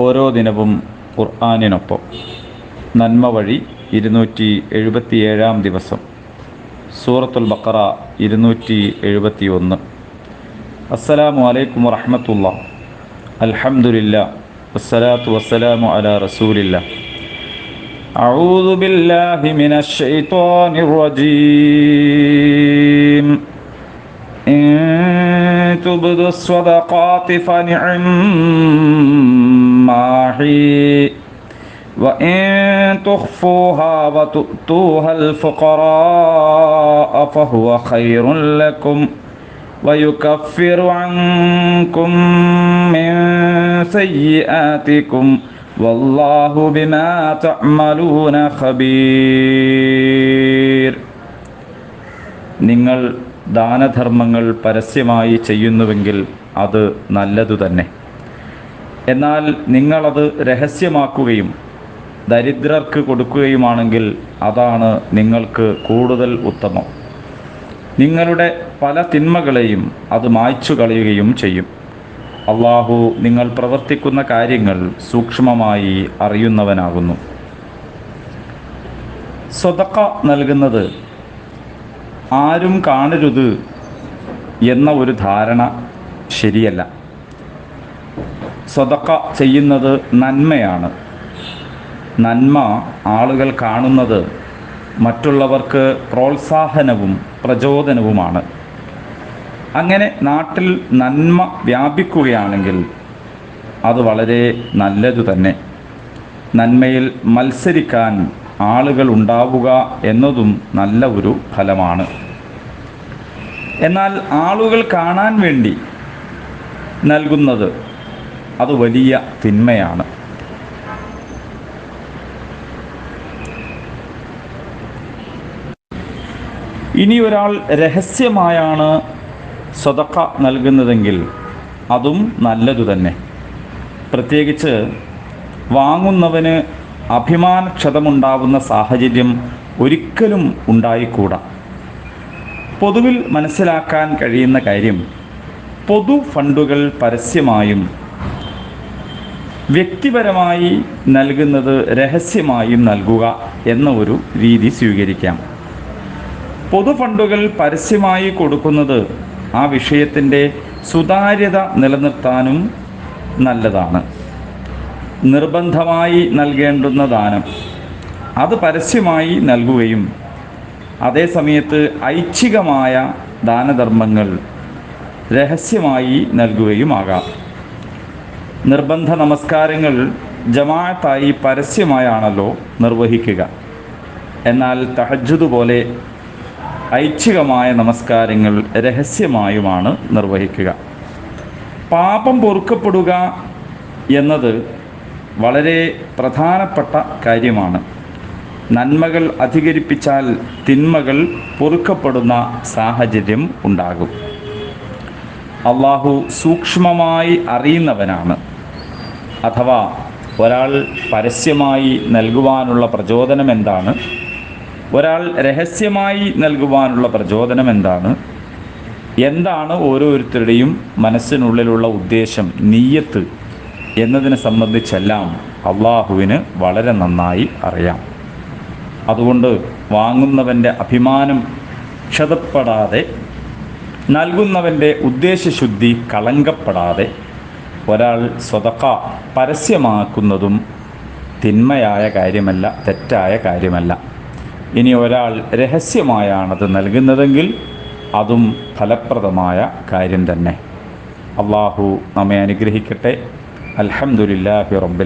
ഓരോ ദിനവും ഖുർആനിനൊപ്പം നന്മ വഴി 277 ദിവസം. സൂറത്തുൽ ബഖറ 271. അസ്സലാമു അലൈക്കും വറഹ്മത്തുള്ളാഹി. അൽഹംദുലില്ലാ വസ്സലാത്തു വസ്സലാമു അലാ റസൂലില്ലാ. അഊദു ബില്ലാഹി മിനശ് ശൈത്വാനിർ റജീം. തുബ്ദു സ്വദഖാതി ഫനിഅമ്മാ ഹി വഇൻ തുഖ്ഫൂഹാ വതുഅ്തൂഹൽ ഫുഖറാഅ ഫഹുവ ഖൈറുൻ ലക്കും വയുകഫിറു അൻകും മിൻ സയ്യിആതികും വല്ലാഹു ബിമാ തഅമലൂന ഖബീർ. നിങ്ങൾ ദാനധർമ്മങ്ങൾ പരസ്യമായി ചെയ്യുന്നുവെങ്കിൽ അത് നല്ലതു തന്നെ. എന്നാൽ നിങ്ങളത് രഹസ്യമാക്കുകയും ദരിദ്രർക്ക് കൊടുക്കുകയുമാണെങ്കിൽ അതാണ് നിങ്ങൾക്ക് കൂടുതൽ ഉത്തമം. നിങ്ങളുടെ പല തിന്മകളെയും അത് മായ്ച്ചു കളയുകയും ചെയ്യും. അല്ലാഹു നിങ്ങൾ പ്രവർത്തിക്കുന്ന കാര്യങ്ങൾ സൂക്ഷ്മമായി അറിയുന്നവനാകുന്നു. സ്വതക്ക നൽകുന്നത് ആരും കാണരുത് എന്ന ഒരു ധാരണ ശരിയല്ല. സ്വതക്ക ചെയ്യുന്നത് നന്മയാണ്. നന്മ ആളുകൾ കാണുന്നത് മറ്റുള്ളവർക്ക് പ്രോത്സാഹനവും പ്രചോദനവുമാണ്. അങ്ങനെ നാട്ടിൽ നന്മ വ്യാപിക്കുകയാണെങ്കിൽ അത് വളരെ നല്ലതു തന്നെ. നന്മയിൽ മത്സരിക്കാൻ ആളുകൾ ഉണ്ടാവുക എന്നതും നല്ല ഒരു ഫലമാണ്. എന്നാൽ ആളുകൾ കാണാൻ വേണ്ടി നൽകുന്നത് അത് വലിയ തിന്മയാണ്. ഇനി ഒരാൾ രഹസ്യമായാണ് സ്വതക്ക നൽകുന്നതെങ്കിൽ അതും നല്ലതു തന്നെ. പ്രത്യേകിച്ച് വാങ്ങുന്നവന് അഭിമാനക്ഷതമുണ്ടാവുന്ന സാഹചര്യം ഒരിക്കലും ഉണ്ടായിക്കൂടാ. പൊതുവിൽ മനസ്സിലാക്കാൻ കഴിയുന്ന കാര്യം, പൊതു ഫണ്ടുകൾ പരസ്യമായും വ്യക്തിപരമായി നൽകുന്നത് രഹസ്യമായും നൽകുക എന്ന ഒരു രീതി സ്വീകരിക്കാം. പൊതു ഫണ്ടുകൾ പരസ്യമായി കൊടുക്കുന്നത് ആ വിഷയത്തിൻ്റെ സുതാര്യത നിലനിർത്താനും നല്ലതാണ്. നിർബന്ധമായി നൽകേണ്ടുന്ന ദാനം അത് പരസ്യമായി നൽകുകയും അതേസമയത്ത് ഐച്ഛികമായ ദാനധർമ്മങ്ങൾ രഹസ്യമായി നൽകുകയുമാകാം. നിർബന്ധ നമസ്കാരങ്ങൾ ജമാഅത്തായി പരസ്യമായാണല്ലോ നിർവഹിക്കുക. എന്നാൽ തഹജ്ജുദ് പോലെ ഐച്ഛികമായ നമസ്കാരങ്ങൾ രഹസ്യമായുമാണ് നിർവഹിക്കുക. പാപം പൊറുക്കപ്പെടുക എന്നത് വളരെ പ്രധാനപ്പെട്ട കാര്യമാണ്. നന്മകൾ അധികരിപ്പിച്ചാൽ തിന്മകൾ പൊറുക്കപ്പെടുന്ന സാഹചര്യം ഉണ്ടാകും. അല്ലാഹു സൂക്ഷ്മമായി അറിയുന്നവനാണ്. അഥവാ ഒരാൾ പരസ്യമായി നൽകുവാനുള്ള പ്രചോദനം എന്താണ്, ഒരാൾ രഹസ്യമായി നൽകുവാനുള്ള പ്രചോദനം എന്താണ്, എന്താണ് ഓരോരുത്തരുടെയും മനസ്സിനുള്ളിലുള്ള ഉദ്ദേശം, നിയ്യത്ത് എന്നതിനെ സംബന്ധിച്ചെല്ലാം അള്ളാഹുവിന് വളരെ നന്നായി അറിയാം. അതുകൊണ്ട് വാങ്ങുന്നവൻ്റെ അഭിമാനം ക്ഷതപ്പെടാതെ, നൽകുന്നവൻ്റെ ഉദ്ദേശശുദ്ധി കളങ്കപ്പെടാതെ ഒരാൾ സ്വതക്ക പരസ്യമാക്കുന്നതും തിന്മയായ കാര്യമല്ല, തെറ്റായ കാര്യമല്ല. ഇനി ഒരാൾ രഹസ്യമായാണത് നൽകുന്നതെങ്കിൽ അതും ഫലപ്രദമായ കാര്യം തന്നെ. അള്ളാഹു നമ്മെ അനുഗ്രഹിക്കട്ടെ. അൽഹംദുലില്ലാഹി റബ്ബിൽ